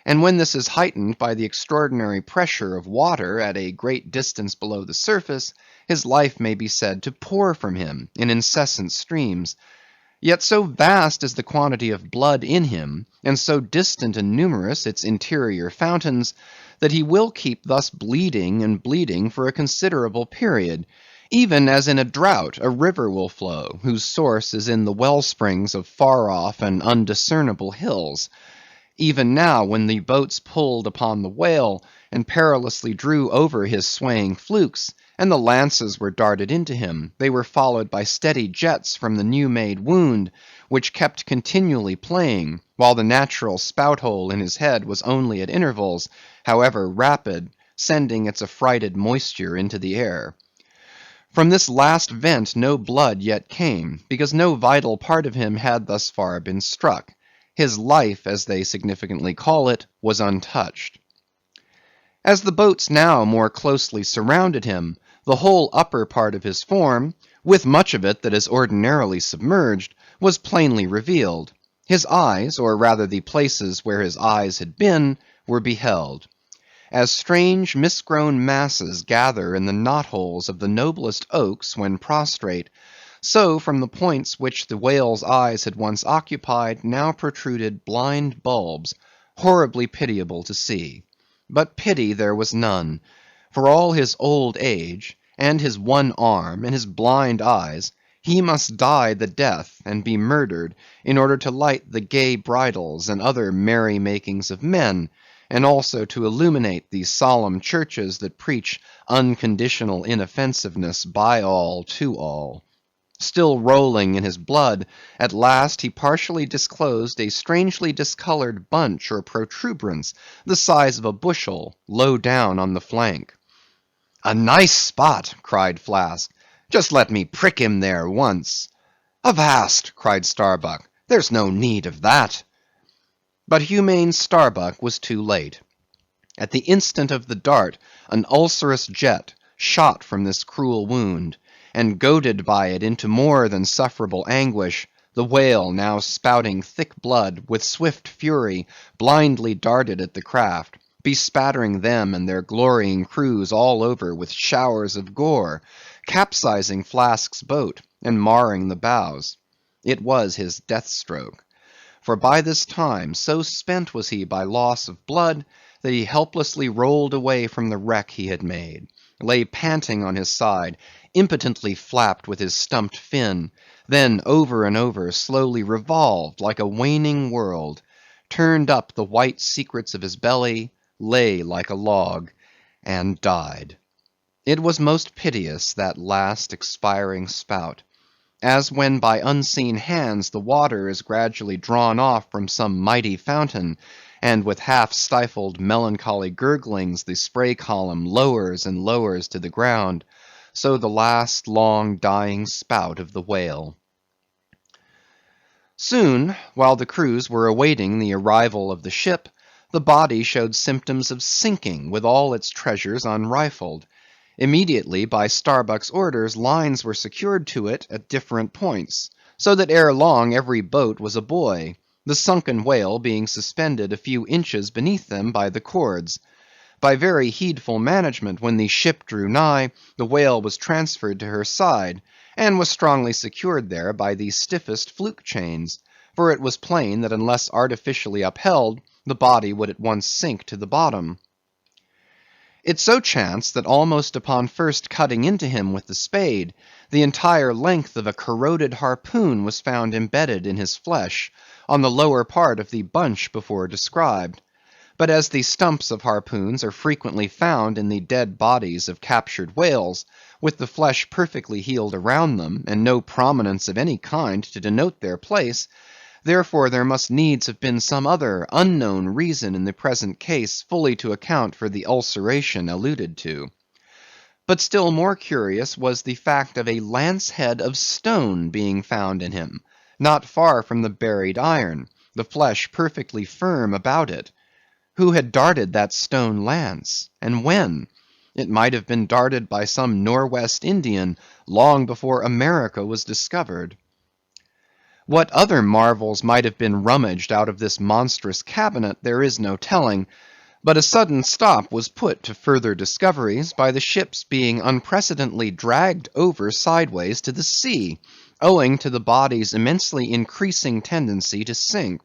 and when this is heightened by the extraordinary pressure of water at a great distance below the surface, his life may be said to pour from him in incessant streams. Yet so vast is the quantity of blood in him, and so distant and numerous its interior fountains, that he will keep thus bleeding and bleeding for a considerable period, even as in a drought a river will flow, whose source is in the well springs of far off and undiscernible hills. Even now, when the boats pulled upon the whale, and perilously drew over his swaying flukes, and the lances were darted into him, they were followed by steady jets from the new-made wound, which kept continually playing, while the natural spout-hole in his head was only at intervals, however rapid, sending its affrighted moisture into the air. From this last vent no blood yet came, because no vital part of him had thus far been struck. His life, as they significantly call it, was untouched. As the boats now more closely surrounded him, the whole upper part of his form, with much of it that is ordinarily submerged, was plainly revealed. His eyes, or rather the places where his eyes had been, were beheld. As strange misgrown masses gather in the knot-holes of the noblest oaks when prostrate, so from the points which the whale's eyes had once occupied, now protruded blind bulbs, horribly pitiable to see. But pity there was none. For all his old age, and his one arm, and his blind eyes, he must die the death, and be murdered, in order to light the gay bridals and other merry makings of men, and also to illuminate the solemn churches that preach unconditional inoffensiveness by all to all. Still rolling in his blood, at last he partially disclosed a strangely discolored bunch or protuberance, the size of a bushel, low down on the flank. "A nice spot!" cried Flask. "Just let me prick him there once." "Avast!" cried Starbuck. "There's no need of that." But humane Starbuck was too late. At the instant of the dart, an ulcerous jet shot from this cruel wound, and goaded by it into more than sufferable anguish, the whale, now spouting thick blood, with swift fury, blindly darted at the craft, bespattering them and their glorying crews all over with showers of gore, capsizing Flask's boat, and marring the bows. It was his death stroke. For by this time, so spent was he by loss of blood, that he helplessly rolled away from the wreck he had made, lay panting on his side, impotently flapped with his stumped fin, then over and over slowly revolved like a waning world, turned up the white secrets of his belly, lay like a log, and died. It was most piteous, that last expiring spout, as when by unseen hands the water is gradually drawn off from some mighty fountain, and with half-stifled melancholy gurglings the spray column lowers and lowers to the ground, so the last long dying spout of the whale. Soon, while the crews were awaiting the arrival of the ship, the body showed symptoms of sinking with all its treasures unrifled. Immediately, by Starbuck's orders, lines were secured to it at different points, so that ere long every boat was a buoy, the sunken whale being suspended a few inches beneath them by the cords. By very heedful management, when the ship drew nigh, the whale was transferred to her side, and was strongly secured there by the stiffest fluke chains, for it was plain that unless artificially upheld, the body would at once sink to the bottom. It so chanced that almost upon first cutting into him with the spade, the entire length of a corroded harpoon was found embedded in his flesh, on the lower part of the bunch before described. But as the stumps of harpoons are frequently found in the dead bodies of captured whales, with the flesh perfectly healed around them, and no prominence of any kind to denote their place, therefore there must needs have been some other unknown reason in the present case fully to account for the ulceration alluded to. But still more curious was the fact of a lance head of stone being found in him, not far from the buried iron, the flesh perfectly firm about it. Who had darted that stone lance, and when? It might have been darted by some Norwest Indian long before America was discovered. What other marvels might have been rummaged out of this monstrous cabinet there is no telling, but a sudden stop was put to further discoveries by the ship's being unprecedentedly dragged over sideways to the sea, owing to the body's immensely increasing tendency to sink.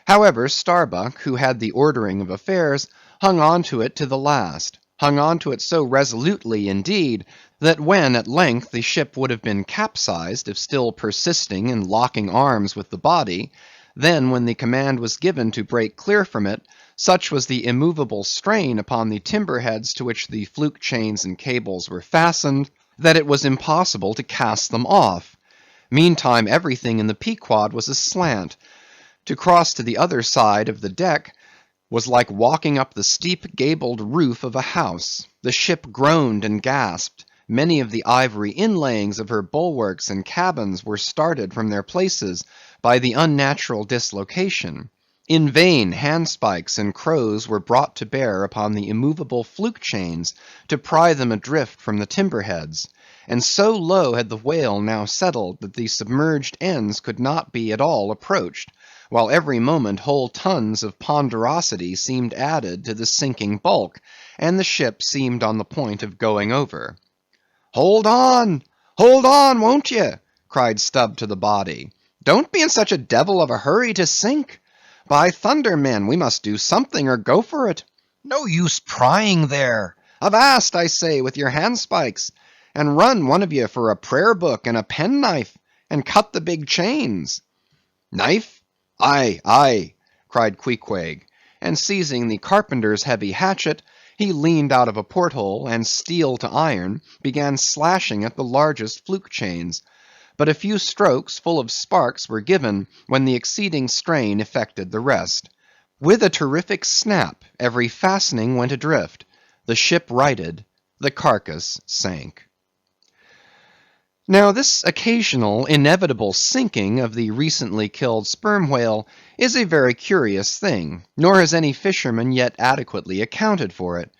However, Starbuck, who had the ordering of affairs, hung on to it to the last, hung on to it so resolutely indeed, that when at length the ship would have been capsized if still persisting in locking arms with the body, then when the command was given to break clear from it, such was the immovable strain upon the timber heads to which the fluke chains and cables were fastened, that it was impossible to cast them off. Meantime everything in the Pequod was aslant. To cross to the other side of the deck was like walking up the steep gabled roof of a house. The ship groaned and gasped. Many of the ivory inlayings of her bulwarks and cabins were started from their places by the unnatural dislocation. In vain handspikes and crows were brought to bear upon the immovable fluke chains to pry them adrift from the timber heads, and so low had the whale now settled that the submerged ends could not be at all approached, while every moment whole tons of ponderosity seemed added to the sinking bulk, and the ship seemed on the point of going over. Hold on, won't ye? Cried Stubb to the body. Don't be in such a devil of a hurry to sink. By thunder, men, we must do something or go for it. No use prying there. Avast, I say, with your handspikes, and run one of you for a prayer book and a penknife, and cut the big chains. Knife? Aye, aye, cried Queequeg, and seizing the carpenter's heavy hatchet, he leaned out of a porthole, and steel to iron, began slashing at the largest fluke chains. But a few strokes full of sparks were given, when the exceeding strain effected the rest. With a terrific snap, every fastening went adrift. The ship righted, the carcass sank. Now this occasional, inevitable sinking of the recently killed sperm whale is a very curious thing, nor has any fisherman yet adequately accounted for it.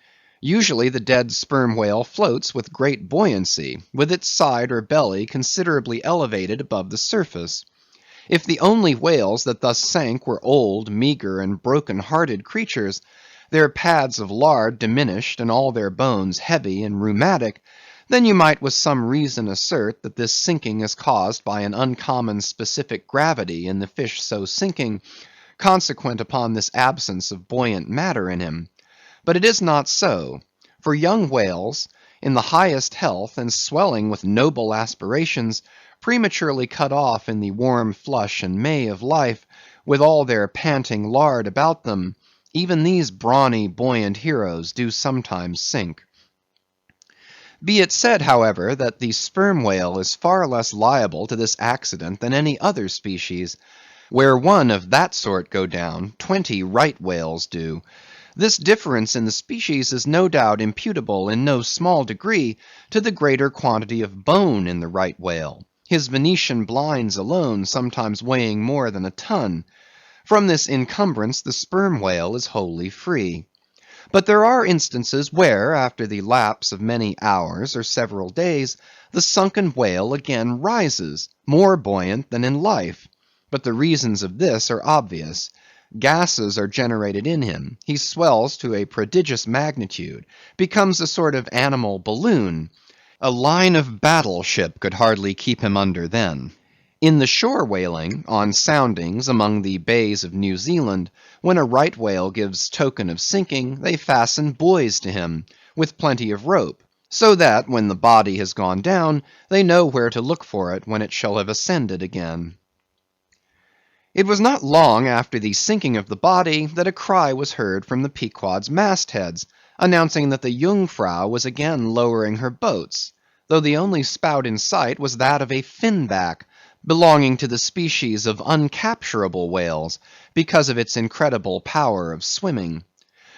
Usually the dead sperm whale floats with great buoyancy, with its side or belly considerably elevated above the surface. If the only whales that thus sank were old, meagre, and broken-hearted creatures, their pads of lard diminished and all their bones heavy and rheumatic, then you might with some reason assert that this sinking is caused by an uncommon specific gravity in the fish so sinking, consequent upon this absence of buoyant matter in him. But it is not so; for young whales, in the highest health and swelling with noble aspirations, prematurely cut off in the warm flush and May of life, with all their panting lard about them, even these brawny, buoyant heroes do sometimes sink. Be it said, however, that the sperm whale is far less liable to this accident than any other species. Where one of that sort go down, 20 right whales do. This difference in the species is no doubt imputable in no small degree to the greater quantity of bone in the right whale, his Venetian blinds alone sometimes weighing more than a ton. From this encumbrance the sperm whale is wholly free. But there are instances where, after the lapse of many hours or several days, the sunken whale again rises, more buoyant than in life. But the reasons of this are obvious. Gases are generated in him, he swells to a prodigious magnitude, becomes a sort of animal balloon. A line of battle ship could hardly keep him under then. In the shore whaling, on soundings among the bays of New Zealand, when a right whale gives token of sinking, they fasten buoys to him, with plenty of rope, so that when the body has gone down, they know where to look for it when it shall have ascended again. It was not long after the sinking of the body that a cry was heard from the Pequod's mastheads, announcing that the Jungfrau was again lowering her boats, though the only spout in sight was that of a finback, belonging to the species of uncapturable whales, because of its incredible power of swimming.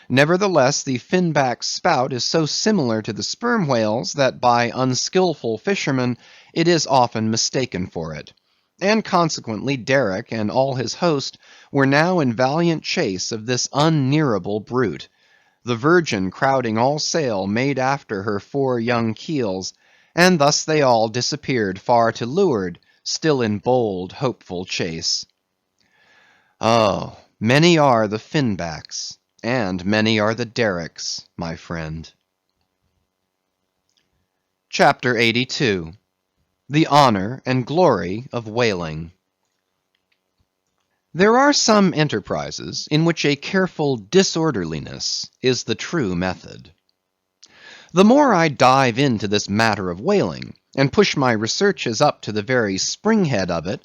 Nevertheless, the finback's spout is so similar to the sperm whale's, that by unskilful fishermen it is often mistaken for it. And consequently Derick and all his host were now in valiant chase of this unnearable brute. The Virgin crowding all sail made after her 4 young keels, and thus they all disappeared far to leeward, still in bold, hopeful chase. Oh, many are the finbacks, and many are the Derricks, my friend. Chapter 82. The Honor and Glory of Whaling. There are some enterprises in which a careful disorderliness is the true method. The more I dive into this matter of whaling, and push my researches up to the very spring-head of it,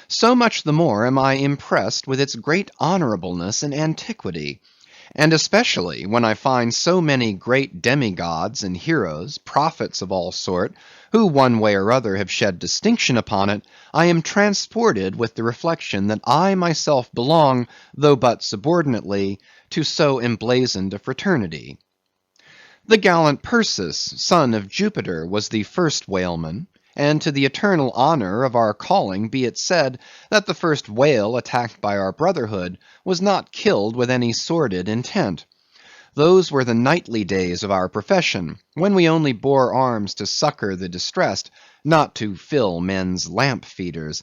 so much the more am I impressed with its great honorableness and antiquity, and especially when I find so many great demigods and heroes, prophets of all sort, who one way or other have shed distinction upon it, I am transported with the reflection that I myself belong, though but subordinately, to so emblazoned a fraternity. The gallant Perseus, son of Jupiter, was the first whaleman, and to the eternal honor of our calling be it said, that the first whale attacked by our brotherhood was not killed with any sordid intent. Those were the knightly days of our profession, when we only bore arms to succor the distressed, not to fill men's lamp feeders.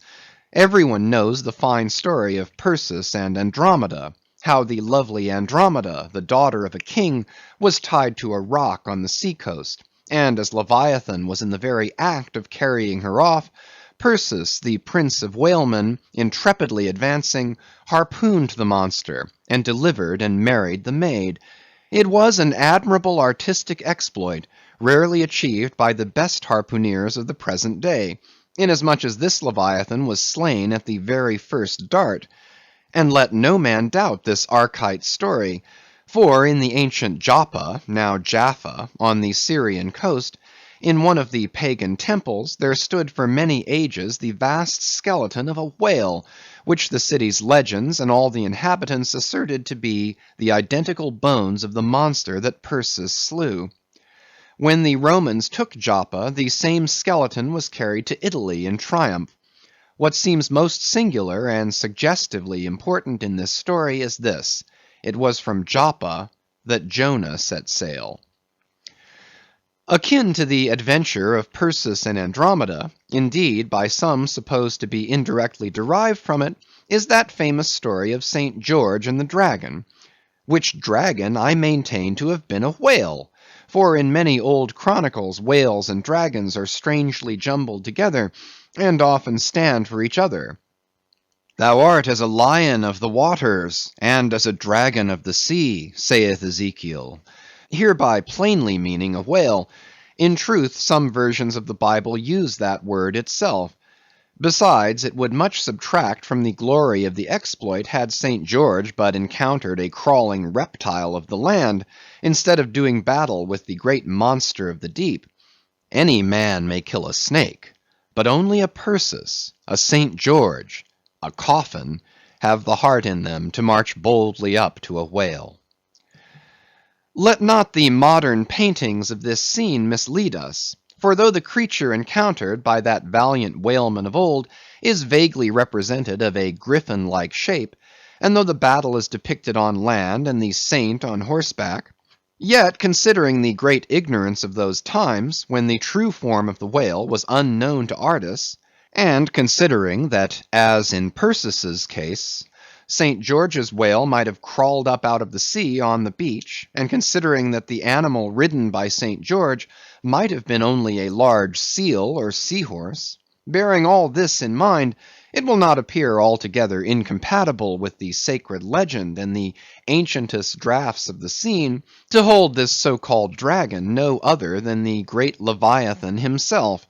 Everyone knows the fine story of Perseus and Andromeda, how the lovely Andromeda, the daughter of a king, was tied to a rock on the sea-coast, and as Leviathan was in the very act of carrying her off, Perseus, the prince of whalemen, intrepidly advancing, harpooned the monster, and delivered and married the maid. It was an admirable artistic exploit, rarely achieved by the best harpooneers of the present day, inasmuch as this Leviathan was slain at the very first dart. And let no man doubt this Archite story, for in the ancient Joppa, now Jaffa, on the Syrian coast, in one of the pagan temples, there stood for many ages the vast skeleton of a whale, which the city's legends and all the inhabitants asserted to be the identical bones of the monster that Perseus slew. When the Romans took Joppa, the same skeleton was carried to Italy in triumph. What seems most singular and suggestively important in this story is this: it was from Joppa that Jonah set sail. Akin to the adventure of Perseus and Andromeda, indeed by some supposed to be indirectly derived from it, is that famous story of St. George and the dragon, which dragon I maintain to have been a whale, for in many old chronicles whales and dragons are strangely jumbled together, and often stand for each other. Thou art as a lion of the waters, and as a dragon of the sea, saith Ezekiel, hereby plainly meaning a whale. In truth, some versions of the Bible use that word itself. Besides, it would much subtract from the glory of the exploit had St. George but encountered a crawling reptile of the land, instead of doing battle with the great monster of the deep. Any man may kill a snake, but only a Perseus, a St. George, a coffin, have the heart in them to march boldly up to a whale. Let not the modern paintings of this scene mislead us. For though the creature encountered by that valiant whaleman of old is vaguely represented of a griffin-like shape, and though the battle is depicted on land and the saint on horseback, yet considering the great ignorance of those times, when the true form of the whale was unknown to artists, and considering that, as in Perseus's case, St. George's whale might have crawled up out of the sea on the beach, and considering that the animal ridden by St. George might have been only a large seal or seahorse, bearing all this in mind, it will not appear altogether incompatible with the sacred legend and the ancientest draughts of the scene, to hold this so-called dragon no other than the great Leviathan himself.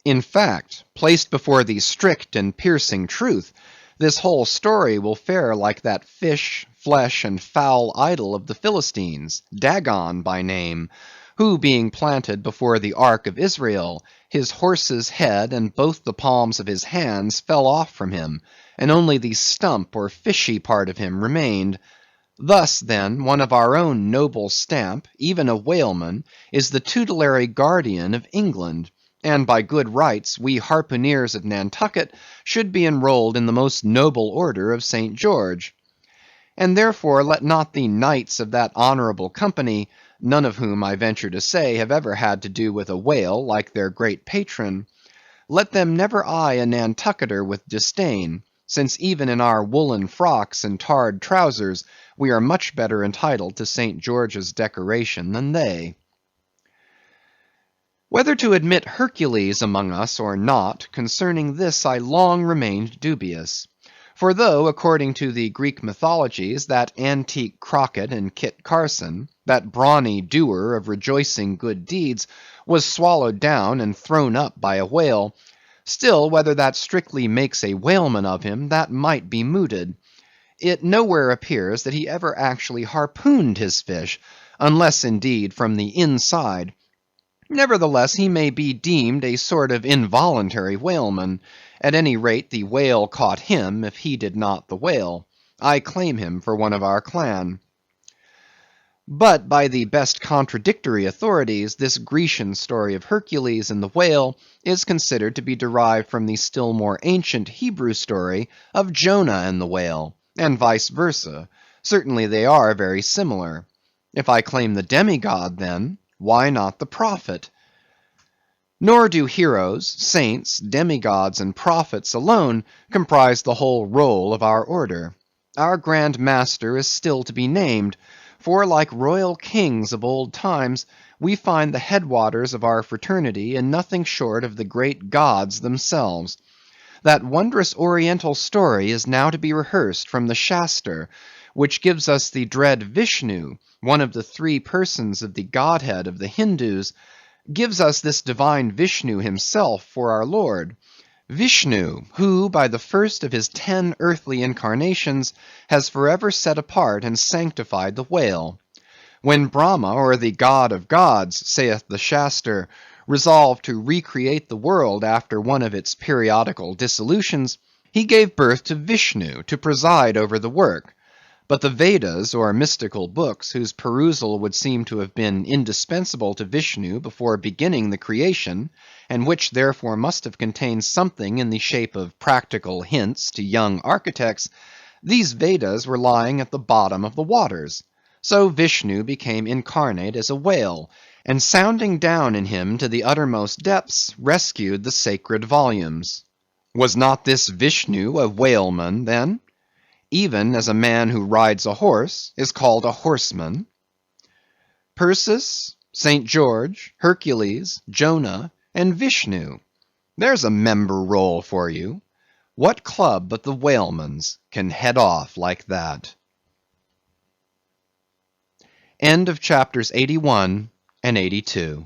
In fact, placed before the strict and piercing truth, this whole story will fare like that fish, flesh, and foul idol of the Philistines, Dagon by name, who being planted before the ark of Israel, his horse's head and both the palms of his hands fell off from him, and only the stump or fishy part of him remained. Thus, then, one of our own noble stamp, even a whaleman, is the tutelary guardian of England, and by good rights we harpooneers of Nantucket should be enrolled in the most noble order of St. George. And therefore let not the knights of that honorable company, none of whom I venture to say have ever had to do with a whale like their great patron, let them never eye a Nantucketer with disdain, since even in our woolen frocks and tarred trousers we are much better entitled to St. George's decoration than they. Whether to admit Hercules among us or not, concerning this I long remained dubious. For though, according to the Greek mythologies, that antique Crockett and Kit Carson, that brawny doer of rejoicing good deeds, was swallowed down and thrown up by a whale, still whether that strictly makes a whaleman of him, that might be mooted. It nowhere appears that he ever actually harpooned his fish, unless indeed from the inside. Nevertheless, he may be deemed a sort of involuntary whaleman. At any rate, the whale caught him, if he did not the whale. I claim him for one of our clan. But by the best contradictory authorities, this Grecian story of Hercules and the whale is considered to be derived from the still more ancient Hebrew story of Jonah and the whale, and vice versa. Certainly they are very similar. If I claim the demigod, then, why not the prophet? Nor do heroes, saints, demigods, and prophets alone comprise the whole roll of our order. Our grand master is still to be named, for like royal kings of old times, we find the headwaters of our fraternity in nothing short of the great gods themselves. That wondrous oriental story is now to be rehearsed from the Shaster, which gives us the dread Vishnu, one of the three persons of the Godhead of the Hindus, gives us this divine Vishnu himself for our Lord. Vishnu, who by the first of his 10 earthly incarnations has forever set apart and sanctified the whale. When Brahma, or the God of gods, saith the Shaster, resolved to recreate the world after one of its periodical dissolutions, he gave birth to Vishnu to preside over the work. But the Vedas, or mystical books, whose perusal would seem to have been indispensable to Vishnu before beginning the creation, and which therefore must have contained something in the shape of practical hints to young architects, these Vedas were lying at the bottom of the waters. So Vishnu became incarnate as a whale, and sounding down in him to the uttermost depths, rescued the sacred volumes. Was not this Vishnu a whaleman, then? Even as a man who rides a horse is called a horseman. Perseus, St. George, Hercules, Jonah, and Vishnu. There's a member roll for you. What club but the whaleman's can head off like that? End of chapters 81 and 82.